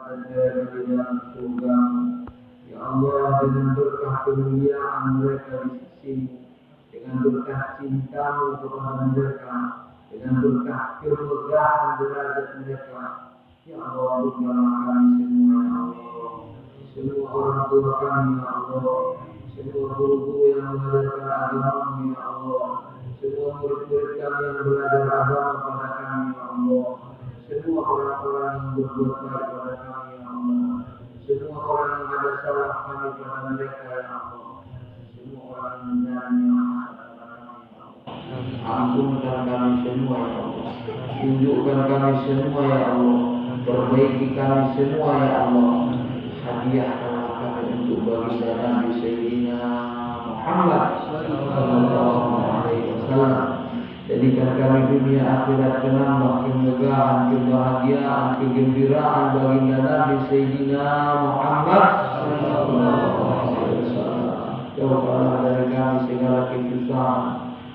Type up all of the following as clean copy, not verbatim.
dan mereka di dalam surga. Ya Allah, dengan berkah kemuliaan mereka di sisimu, dengan berkah cintamu kepada mereka, dengan berkah kemegahan derajat mereka, ya Allah, berikanlah kami semua, ya Allah, semua orang tua kami, ya Allah, semua guru-guru yang mengajarkan agama-Mu, ya Allah, semua murid-murid kami yang belajar agama pada kami, ya Allah, semua orang-orang yang berbuat baik pada kami, ya Allah, semua orang yang ada salah kami pada mereka, ya Allah, semua orang yang menjalani hasad pada kami, ya Allah, ampunkan kami semua, ya Allah, tunjukkan kami semua, ya Allah, perbaiki kami semua, ya Allah, hadiahkanlah kami untuk baginda Nabi Sayyidina Muhammad sallallahu alaihi wasallam. Jadikan kami dunia akhirat menambah kemegahan, kebahagiaan, kegembiraan baginda Nabi Sayyidina Muhammad sallallahu alaihi wasallam. Jauhkanlah dari kami segala kesusahan,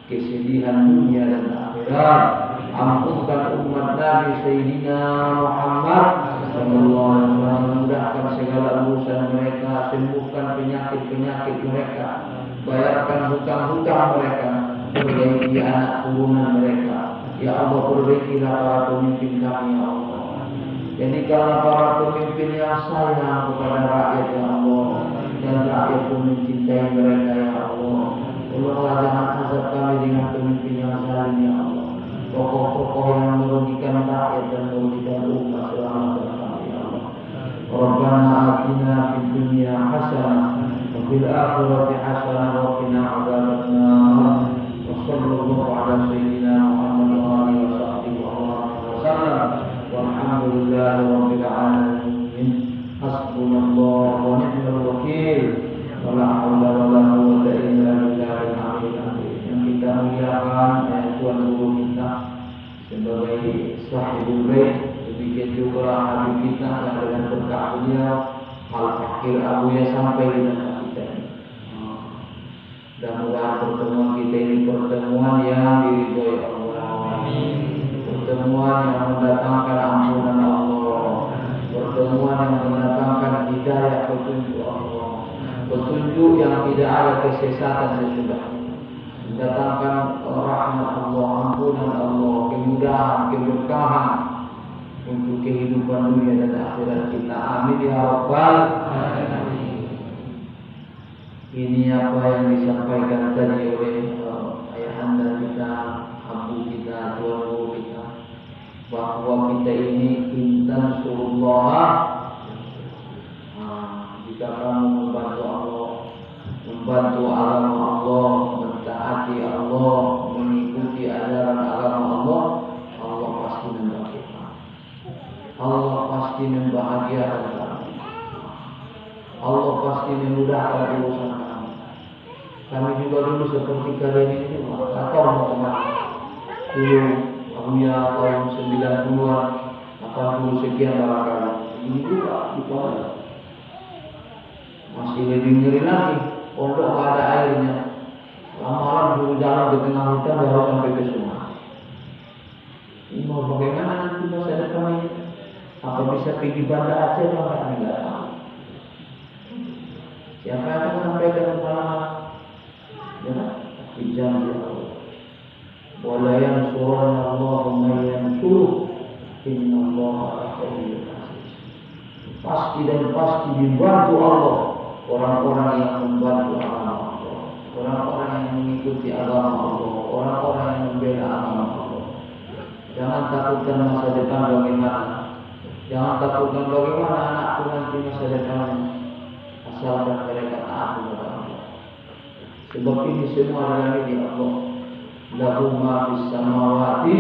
kesedihan dunia dan akhirat. Ampunkan umat Nabi Sayyidina Muhammad sallallahu alaihi wasallam, mudahkan segala urusan mereka, sembuhkan penyakit-penyakit mereka, bayarkan hutang-hutang mereka, perbaiki anak turunan mereka. Ya Allah, perbaikilah para pemimpin kami, ya Allah. Jadikanlah para pemimpin yang sayang kepada rakyat, ya Allah, dan rakyat pun mencintai mereka, ya Allah. Tolonglah jangan azab kami dengan pemimpin yang zalim, ya Allah. Tokoh-tokoh yang merugikan rakyat dan merugikan umat selamatkan kami, ya Allah. Rabbana atina fid dunya hasanah wa fil akhirati hasanah wa qina adzabannar. Wassallallahu ala sayyidina Muhammad wa alihi wa sahbihi wa sallam. Walhamdulillahi rabbil alamin. Hasbunallahu wa ni'mal wakil. Wa la haula wa la quwwata illa billahil aliyyil azim. Yang kita muliakan Tuan Guru kita sebagai sahibul bait, demikian juga habib kita yang dengan berkah beliau Al-Fakir Abuya sampai di tengah kita ini. Mudah-mudahan pertemuan kita ini pertemuan yang diridhoi Allah, pertemuan yang mendatangkan ampunan Allah, pertemuan yang mendatangkan hidayah petunjuk Allah, petunjuk yang tidak ada kesesatan sesudahnya, mendatangkan rahmat Allah, ampunan Allah, kemudahan, keberkahan untuk kehidupan dunia dan akhirat kita. Amin ya rabbal alamin. Ini apa yang disampaikan tadi oleh ayahanda kita, abu kita, tuan guru kita, bahwa kita ini intan surullah. Jika kamu membantu Allah, membantu agama Allah, mentaati Allah, mengikuti ajaran agama Allah, Allah pasti membahagiakan. Allah pasti membahagiakan kamu. Allah pasti memudahkan urusan kami. Kami juga dulu seperti kalian ini, atau mau kemana? Dulu, Abuya tahun 90-an, 80 sekian barangkali. Ini juga di bawah. Masih lebih ngeri lagi, pondok nggak ada airnya. Malam dulu jalan di tengah hutan baru sampai ke sungai. Ini mau bagaimana nanti masa depan ini? Apa bisa pergi Banda Aceh atau enggak tahu? Siapa yang akan sampaikan pengalaman? Ya, tapi janji Allah. Wala yansuranna Allahu man yansuruh, innallaha laqawiyyun aziz. Pasti dan pasti dibantu Allah orang-orang yang membantu agama Allah, orang-orang yang mengikuti agama Allah, orang-orang yang membela agama Allah. Jangan takutkan masa depan bagaimana. Jangan takutkan bagaimana anakku nanti masa depannya. Asalkan mereka taat kepada Allah. Sebab ini semua adalah milik Allah. Lahu ma fis samawati,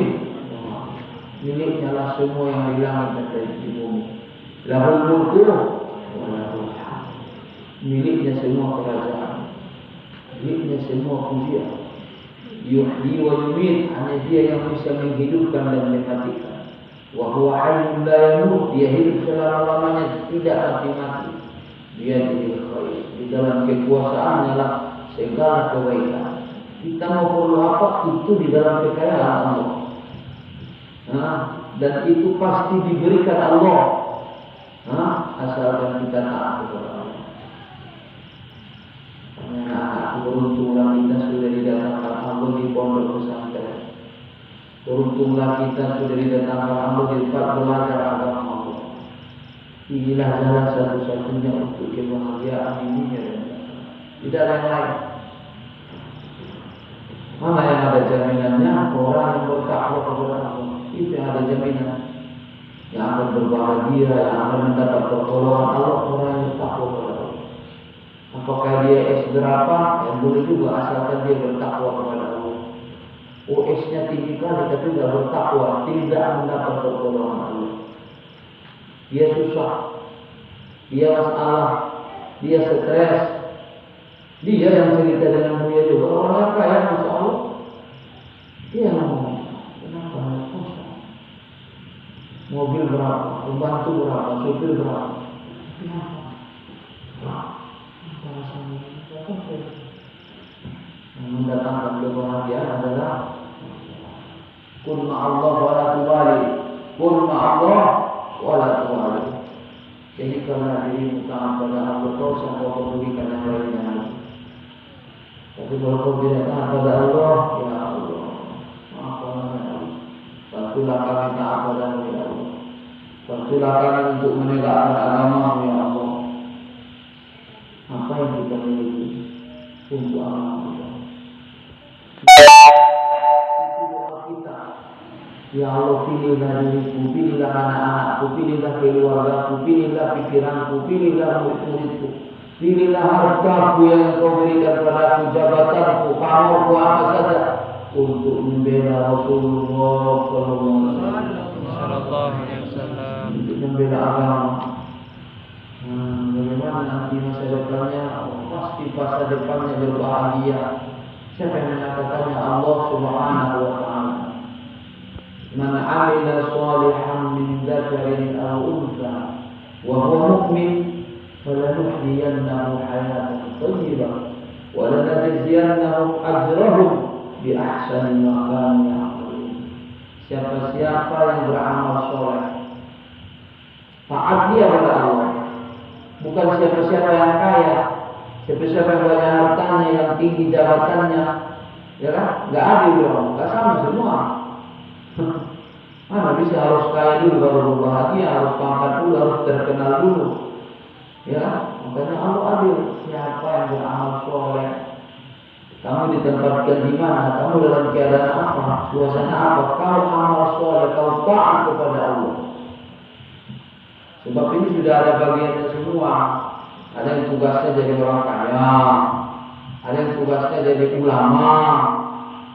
miliknya lah semua yang di langit dan di bumi. Lahul mulku wa lahul hamd. Miliknya semua kerajaan, miliknya semua pujian. Yuhyi wa yumiit, hanya Dia yang bisa menghidupkan dan mematikan. Wa huwa hayyun la yamut, Dia hidup selama-lamanya, tidak mati-mati. Dia jadi khair, di dalam kekuasaannya lah segala kebaikan. Kita mau perlu apa, itu di dalam kekayaan Allah. Dan itu pasti diberikan Allah. kita taat kepada Allah. Anak-anak beruntunglah kita sudah didatangkan Allah di pondok pesantren. Beruntunglah kita sudah didatangkan Allah di tempat belajar agama Allah. Inilah jalan satu-satunya untuk kebahagiaan ini. Tidak ada yang lain. Mana yang ada jaminannya? Orang yang bertakwa kepada Allah. Itu yang ada jaminan. Yang akan berbahagia, yang akan mendapat pertolongan Allah, orang yang bertakwa kepada Allah. Apakah dia S berapa? Yang boleh juga asalkan dia bertakwa kepada Allah. S-nya tinggi kali tapi tidak bertakwa, tidak mendapat pertolongan Allah. Dia susah, dia masalah, dia stres. Dia yang cerita dengan dia juga orang yang kaya, masya Allah. Dia yang ngomong, kenapa harus susah? Mobil berapa, pembantu berapa, supir berapa? Kenapa? Yang mendatangkan kebahagiaan adalah kun ma'allah wa la tubali, kun ma'allah wa la tubali. Jadi karena dirimu taat pada Allah, kau sangka pedulikan yang lainnya. Tapi kalau kau tidak taat pada Allah, ya Allah, maafkanlah ya Allah. Bantulah kami taat padamu ya Allah. Bantulah kami untuk menegakkan agama-Mu ya Allah. Apa yang kita miliki untuk agama kita? Itu doa kita. Ya Allah, pilihlah diriku, pilihlah anak-anakku, pilihlah keluargaku, pilihlah pikiranku, pilihlah murid-muridku, pilihlah hartaku yang Kau berikan padaku, jabatanku, pamorku, apa saja untuk membela Rasulullah Sallallahu Alaihi Wasallam, untuk membela agama. Bagaimana nanti masa depannya? Pasti masa depannya berbahagia. Siapa yang mengatakannya? Allah Subhanahu Wa Taala. Man 'amila shalihan min dzakarin aw untha wa huwa mu'min falanuhyiyannahu hayatan thayyibah wa lanajziyannahum ajrahum bi ahsani ma kanu ya'malun. Siapa-siapa yang beramal soleh, taat dia kepada Allah. Bukan siapa-siapa yang kaya, siapa-siapa yang banyak hartanya, yang tinggi jabatannya, ya kan? Nggak adil dong, nggak sama semua. Mana bisa harus kaya dulu baru berbahagia, harus pangkat dulu, harus terkenal dulu, ya? Makanya Allah adil. Siapa yang beramal soleh, kamu ditempatkan di mana, kamu dalam keadaan apa, suasana apa, kau amal soleh, kau taat kepada Allah. Sebab ini sudah ada bagiannya semua. Ada yang tugasnya jadi orang kaya, ada yang tugasnya jadi ulama,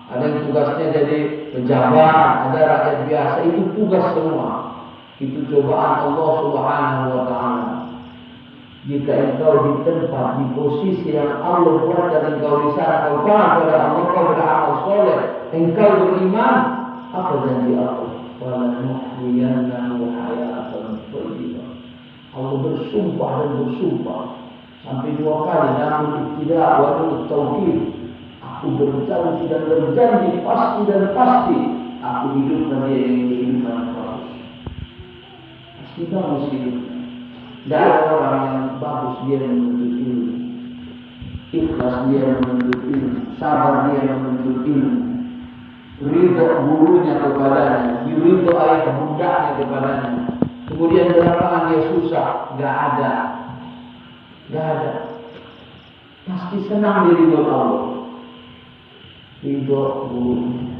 ada yang tugasnya jadi pejabat, ada rakyat biasa. Itu tugas semua. Itu cobaan Allah Subhanahu Wa Taala. Jika engkau di tempat, di posisi yang Allah buat dan engkau di sana, kau taat kepada Allah, kau beramal soleh, engkau beriman, apa janji Allah? Falanuhyiyannahu hayatan thayyibah. Allah bersumpah dan bersumpah sampai 2 kali, namun tidak wajib taukid. Aku berjanji dan berjanji, pasti dan pasti aku hidupkan dia yang kehidupan terus. Pasti bagus hidup. Tidak ada orang yang bagus dia menuntut ilmu, ikhlas dia menuntut ilmu, sabar dia menuntut ilmu, ridho gurunya kepadanya, ridho ayah bundanya kepadanya. Kemudian belakangan dia susah, nggak ada. Pasti senang di ridho Allah, ridho gurunya,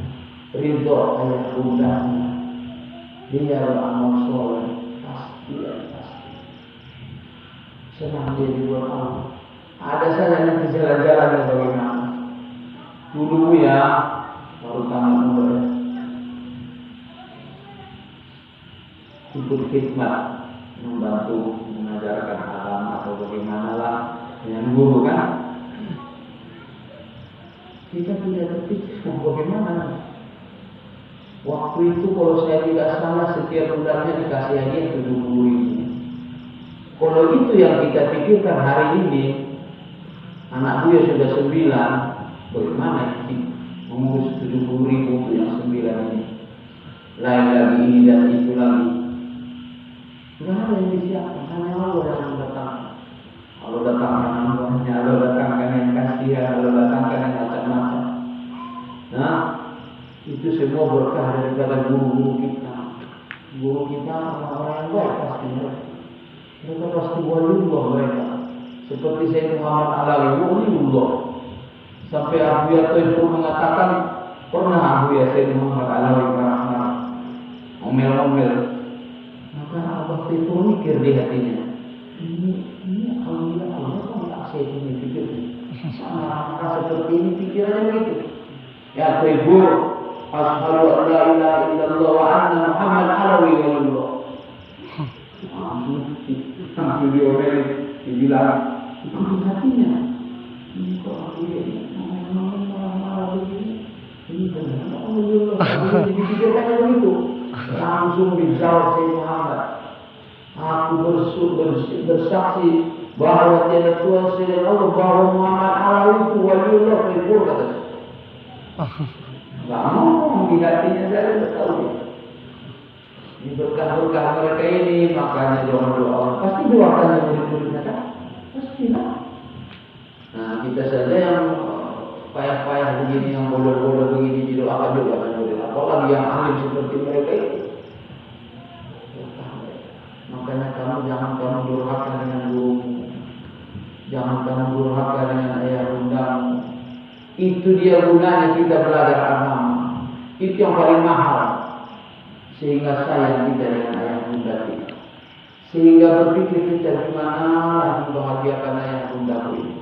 ridho ayah bundanya. Dia beramal soleh, pasti senang dia di ridho Allah. Ada saja nanti jalan-jalan dan bagaimana. Dulu ya, baru tamat muda, ikut khidmat, membantu mengajarkan agama atau bagaimana lah dengan guru kan. Kita tidak terpikir bagaimana. Waktu itu kalau saya tidak salah setiap bulannya dikasih hadiah 70.000. Kalau itu yang kita pikirkan hari ini, anak buah sudah 9, bagaimana ini mengurus 70.000 untuk yang 9 ini? Lain lagi ini dan itu lagi. Tidak ada yang disiapkan, hanya Allah yang mendatangkan. semua berkah daripada guru-guru kita. Guru kita orang-orang yang baik pasti mereka. Mereka pasti waliullah mereka. Seperti Sayyid Muhammad Alawi, waliullah. Sampai Abu Yato itu mengatakan, pernah Abu ya Sayyid Muhammad Alawi marah-marah, ngomel-ngomel. Maka Abah itu mikir di hatinya, ini aulia Allah kok tak saya punya pikir. Marah-marah seperti ini pikirannya begitu. Ya Ibu, asyhadu an la ilaha illallah wa anna Muhammad Alawi waliyullah. Langsung diomelin, dibilang itu di hatinya. Ini kok aku ini marah-marah begini. Ini benar Allah dipikirkannya begitu. Langsung dijawab Sayyid Muhammad, aku bersaksi bahwa tiada Tuhan selain Allah, bahwa Muhammad Alawi itu waliullah fiqur, katanya. Nggak ngomong di hatinya, saya tahu dia. Ini berkah-berkah mereka ini, makanya doa-doa pasti doakan yang murid-muridnya kan? Pasti lah. Nah kita saja yang payah-payah begini, yang bodoh-bodoh begini didoakan juga kan murid. Apalagi yang alim seperti mereka itu. Makanya jangan kamu durhaka dengan gurumu, jangan kamu durhaka dengan ayah bundamu. Itu dia gunanya kita belajar agama. Itu yang paling mahal. Sehingga sayang kita dengan ayah bunda kita. Sehingga berpikir kita gimana membahagiakan ayah bundaku ini.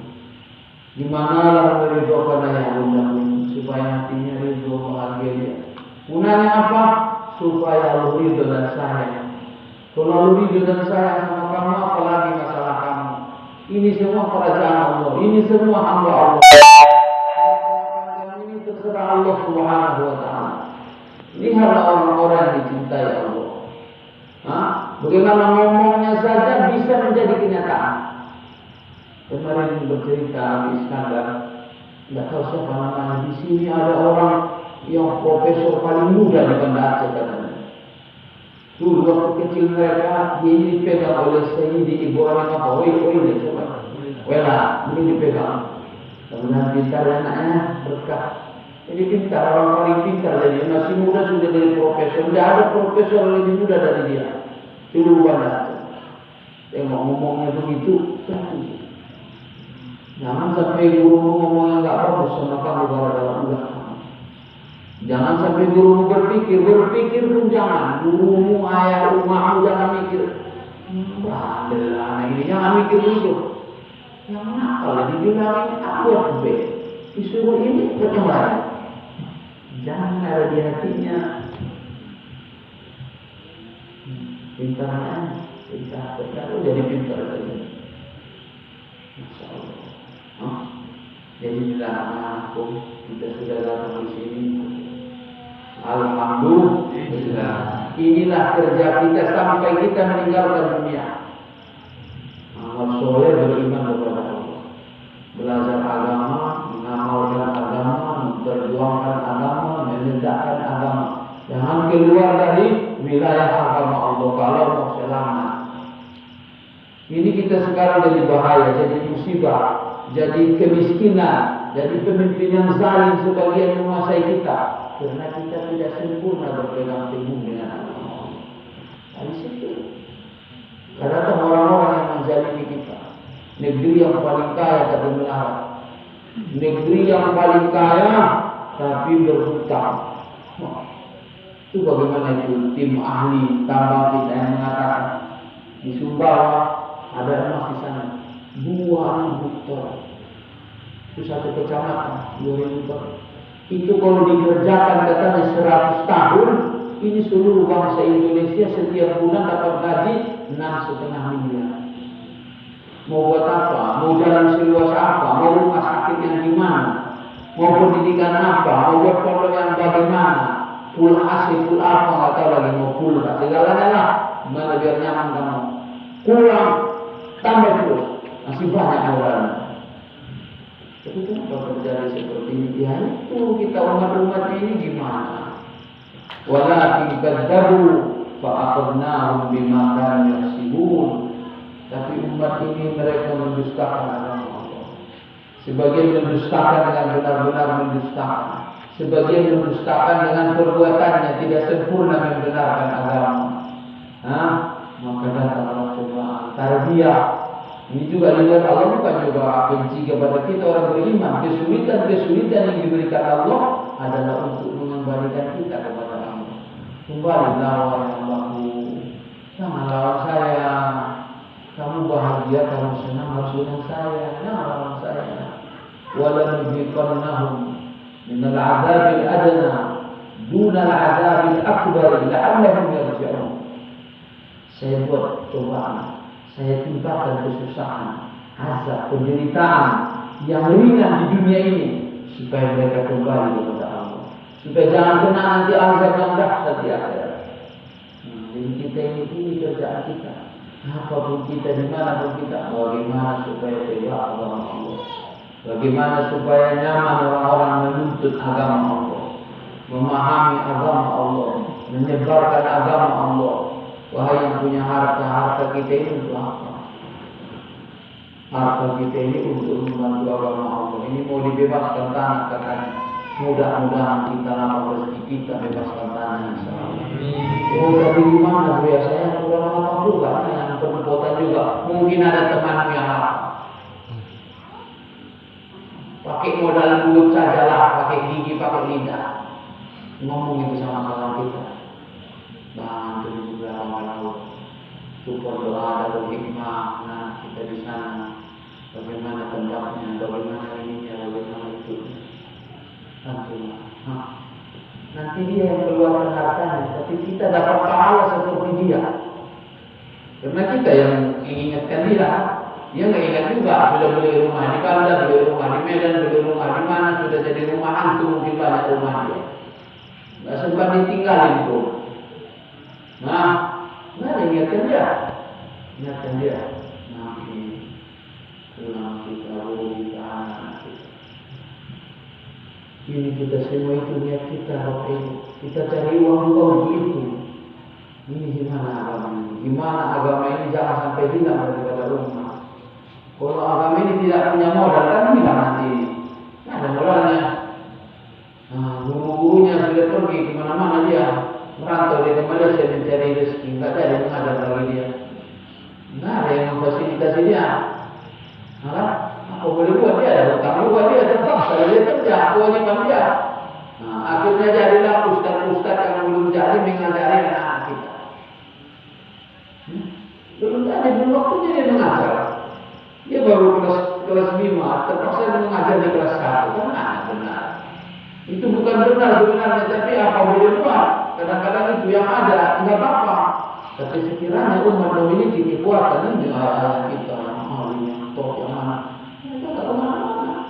Gimana meridhokan ayah bundaku ini supaya hatinya ridho bahagia dia. Gunanya apa? Supaya Allah ridho dan sayang. Kalau Allah ridho dan sayang sama kamu, apalagi masalah kamu. Ini semua kerajaan Allah. Ini semua hamba Allah. Ini terserah Allah Subhanahu wa ta'ala. Lihatlah orang-orang yang dicintai Allah. Bagaimana ngomongnya saja bisa menjadi kenyataan. Kemarin bercerita di Iskandar, tidak tahu siapa namanya. Di sini ada orang yang profesor paling muda di Banda Aceh katanya. Dulu waktu kecil mereka ini dipegang oleh Sayyidi Ibrahim apa? Ini coba. Wela, ini dipegang. Kemudian pintar anaknya berkah. Jadi pintar, orang paling pintar jadi masih muda sudah jadi profesor. Tidak ada profesor lebih muda dari dia. Dulu Banda Aceh. Tengok ngomongnya begitu. Jangan sampai guru ngomongnya nggak bagus sama kamu gara-gara ulah. Jangan sampai gurumu berpikir pun jangan. Gurumu, ayah, rumahmu jangan mikir. Bandel anak ini, jangan mikir itu. Yang nakal dibilang ini aku yang B. Disuruh ini ke yang lain. Jangan ada di hatinya. Pintarnya, pintar jadi pintar saja. Masya Allah. Jadi anakku, kita sudah datang di sini. Alhamdulillah. Inilah kerja kita sampai kita meninggalkan dunia. Amal soleh beriman kepada Allah, belajar agama, mengamalkan agama, memperjuangkan agama, menegakkan agama. Jangan keluar dari wilayah agama Allah kalau mau selamat. Ini kita sekarang jadi bahaya, jadi musibah, jadi kemiskinan, jadi pemimpin yang zalim sebagian menguasai kita. Karena kita tidak sempurna berpegang teguh dengan agama. Dari situ. Karena orang-orang yang menzalimi kita. Negeri yang paling kaya tapi melarat. Negeri yang paling kaya tapi berhutang. Itu bagaimana itu tim ahli tambang kita yang mengatakan di Sumbawa ada emas di sana 2.000 ton. Itu satu kecamatan 2.000 ton. Itu kalau dikerjakan katanya 100 tahun, ini seluruh bangsa Indonesia setiap bulan dapat gaji 6,5 miliar. Mau buat apa? Mau jalan seluas apa? Mau rumah sakit yang di mana? Mau pendidikan apa? Mau buat pondok yang bagaimana? Full AC, full apa? Nggak tahu lagi mau full. Segalanya lah. Gimana biar nyaman kamu? Kurang, tambah terus. Masih banyak orang. Tapi kenapa terjadi seperti ini? Ya itu kita umat-umat ini gimana? Walakin kadzabu fa'akhadnahum bima kanu yaksibun. Tapi umat ini mereka mendustakan agama Allah. Sebagian mendustakan dengan benar-benar mendustakan. sebagian mendustakan dengan perbuatannya, tidak sempurna membenarkan agama. Maka datanglah cobaan. Tarbiyah ini juga lihat Allah bukan juga benci kepada kita orang beriman. Kesulitan yang diberikan Allah adalah untuk mengembalikan kita kepada Allah. Kembalilah wahai Allahku, jangan lawan saya. Kamu bahagia, kamu senang harus dengan saya. Jangan lawan saya. Wala nuziqannahum minal azabil adna dunal azabil akbar la'allahum yarji'un. Saya buat cobaan, saya timpakan kesusahan, azab, penderitaan yang ringan di dunia ini supaya mereka kembali kepada Allah. Supaya jangan kena nanti azab yang dahsyat di akhirat. Jadi kita ini kerjaan kita. Apapun kita, dimanapun kita, bagaimana supaya tegak agama Allah, bagaimana supaya nyaman orang-orang menuntut agama Allah, memahami agama Allah, menyebarkan agama Allah. Wahai yang punya harta kita ini untuk apa? Harta kita ini untuk membantu agama Allah. Ini mau dibebaskan tanah katanya. Mudah-mudahan kita lapar rezeki kita bebaskan tanah. Oh, tapi gimana Bu ya? Saya kurang lapar juga, yang perbuatan juga. Mungkin ada temanmu yang lapar. Pakai modal mulut sajalah, pakai gigi, pakai lidah. Ngomong itu sama kawan kita. Bantu juga Allah. Support doa dan hikmah. Nah, kita di sana. Bagaimana tempatnya, bagaimana ininya, bagaimana itu. Nanti dia yang keluarkan hartanya, tapi kita dapat pahala seperti dia. Karena kita yang mengingatkan dia. Dia nggak ingat juga sudah beli rumah di Bandar, beli rumah di Medan, beli rumah di mana, sudah jadi rumah hantu mungkin banyak rumah dia. Nggak sempat ditinggalin tuh. Nah, ingatkan dia. Nanti pulang kita, kita, anak kita. Ini kita semua itu niat kita, Bapak Ibu. Kita cari uang juga untuk itu. Ini gimana agama ini? Gimana agama ini jangan sampai hilang daripada rumah. Kalau agama ini tidak punya modal kan hilang nanti. Ada modalnya. Guru-gurunya sudah pergi kemana-mana dia. Merantau dia ke Malaysia mencari rezeki, nggak ada yang mengajar lagi dia. Nggak ada yang memfasilitasi dia. Apa boleh buat dia? Ada hutang juga dia terpaksa dia kerja, kewajiban dia. Akhirnya jadilah ustaz-ustaz yang belum jadi mengajari anak kita. Belum jadi, belum waktunya dia mengajar. Dia baru kelas 5, terpaksa dia mengajar di kelas 1. Kan benar. Itu bukan benar sebenarnya, tapi apa boleh buat? Kadang-kadang itu yang ada, enggak apa-apa. Tapi sekiranya umat memiliki kekuatan ini ayat kita, yang top yang mana? Mereka tak kemana-mana.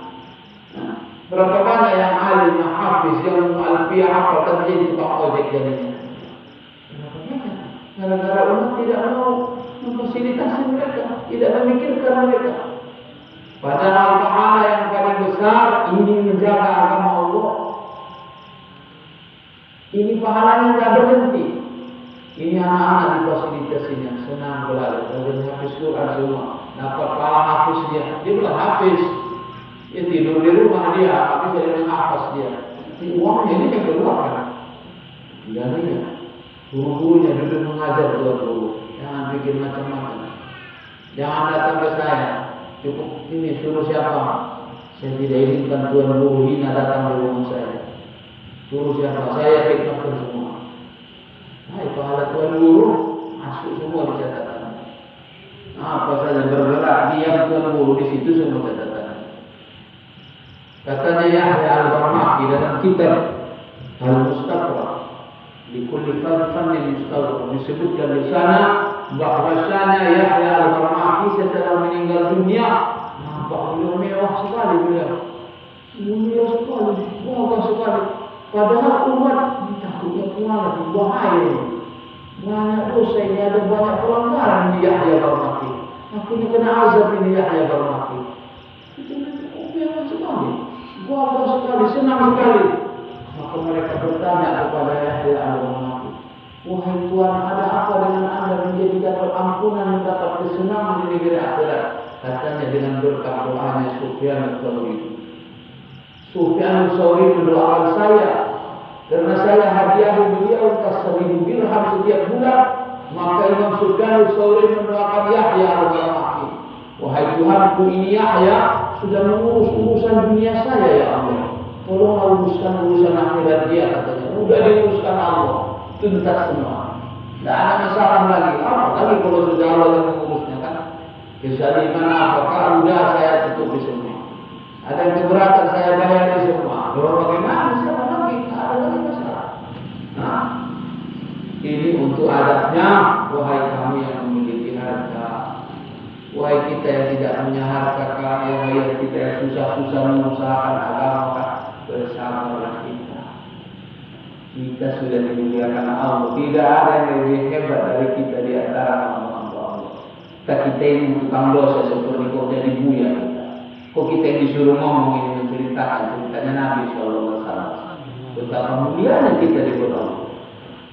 Berapa banyak yang alim, yang hafiz, yang alfiah apa terjadi tukang ojek jadinya? Berapa banyak? Gara-gara umat tidak mau memfasilitasi mereka, tidak memikirkan mereka. Padahal pahala yang paling besar ini menjaga agama Allah. Ini pahalanya tidak berhenti. Ini anak-anak difasilitasinya senang belajar, belajar hafiz Quran semua, dapat pahala hafiznya. Dia bukan hafiz, dia tidur di rumah dia, tapi saya dengan hafaz dia. Uangnya ini yang keluarkan. Dan ini guru-gurunya duduk mengajar tuan guru. Jangan pikir macam-macam. Jangan datang ke saya. Cukup ini suruh siapa? Saya tidak izinkan tuan guru hina datang di rumah saya. Suruh siapa? Saya khidmatkan semua. Pahala tuan guru masuk semua di catatan. Apa saja bergerak diam tuan guru di situ semua catatan. Katanya Yahya al-Barmaki dalam kitab Al-Mustaqra di kulli fannin mustaqra disebutkan di sana bahwasanya Yahya al-Barmaki setelah meninggal dunia nampak beliau mewah sekali beliau. Mulia sekali, bangga sekali. Padahal umat takutnya kualat, bahaya. Banyak dosa ini, ada banyak pelanggaran di Yahya al-Barmaki. Akhirnya kena azab ini Yahya al-Barmaki. Itu mewah sekali, bangga sekali, senang sekali. Maka mereka bertanya kepada Yahya al-Barmaki, wahai Tuhan, ada apa dengan anda menjadi dapat ampunan, mendapat kesenangan di negeri akhirat? Katanya dengan berkat doanya Sufyan al-Thawri. Sufyan Tsauri mendoakan saya karena saya hadiah beliau entah 1000 dirham setiap bulan. Maka Imam Sufyan Tsauri mendoakan Yahya al-Qaradawi, wahai Tuhanku, ini Yahya sudah mengurus urusan dunia saya ya Allah. Tolonglah uruskan urusan akhirat dia, katanya. Udah diuruskan Allah, tuntas semua. Tidak ada masalah lagi. Apalagi kalau sudah Allah yang mengurusnya kan. Kesaliman apakah udah saya tutupi semua. Ada yang keberatan saya bayar semua. Kalau bagaimana siapa lagi? Tidak ada lagi masalah. Nah, ini untuk adabnya, wahai kami yang memiliki harta, wahai kita yang tidak punya harta kaya, wahai kita yang susah-susah mengusahakan agama, bersabarlah kita. Kita sudah dimuliakan Allah. Tidak ada yang lebih hebat dari kita di antara hamba-hamba Allah. Kita ini tukang dosa seperti kok jadi buya kita. Kok kita yang disuruh ngomong ini menceritakan ceritanya Nabi SAW. Betapa mulianya kita di kota Allah.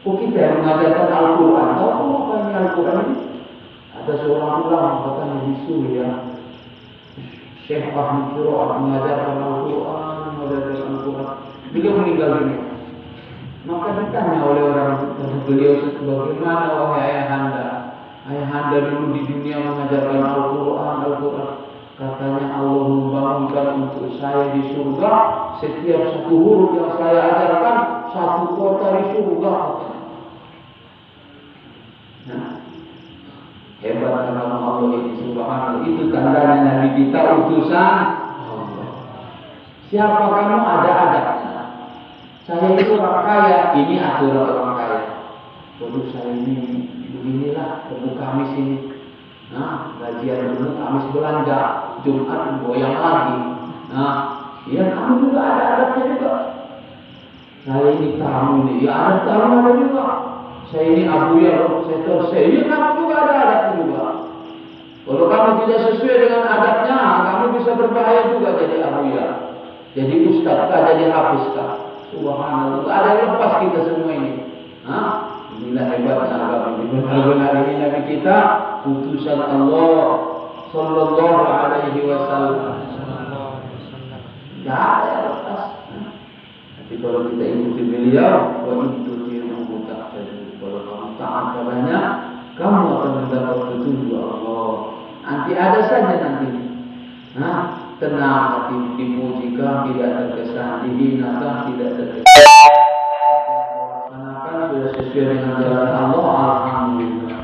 Kok kita yang mengajarkan Al-Quran? Tahu apa ini Al-Quran ini? Ada seorang ulama katanya di Suriah, Syekh Ahmad Furu'at mengajarkan Al-Quran, mengajarkan Al-Quran. Beliau meninggal dunia. Maka ditanya oleh orang beliau, bagaimana wahai ayahanda? Ayahanda dulu di dunia mengajarkan Al-Quran. Katanya Allah membangunkan untuk saya di surga. Setiap satu huruf yang saya ajarkan, satu kota di surga. Nah, hebat karena Allah ini subhanallah. Itu tandanya Nabi kita utusan Allah. Siapa kamu ada adabnya. Saya itu orang kaya, ini aturan orang kaya. Waduh saya ini beginilah, temu Kamis ini. Nah, gajian dulu Kamis belanja, Jumat goyang lagi. Nah, ya kamu juga ada adabnya juga. Saya ini tamu nih, ya ada tamu ada juga. Saya ini abu ya, saya ini kamu juga ada adabnya juga. Kalau kamu tidak sesuai dengan adabnya, kamu bisa berbahaya juga jadi abu ya. Jadi ustaz kah, jadi hafiz kah? Subhanallah, ada yang lepas kita semua ini. Hah? Inilah hebatnya agama ini. Benar-benar ini Nabi kita utusan Allah Sallallahu Alaihi Wasallam. Tidak ada yang lepas. Tapi kalau kita ikuti beliau, wa intu'ti'uhu tahtadu. Kalau kamu taat padanya, kamu akan mendapat petunjuk Allah. Nanti ada saja nanti. Nah, tenang hati, dimujikah tidak terkesan, dihinakan tidak terkesan. Laksanakan sudah sesuai dengan jalan Allah.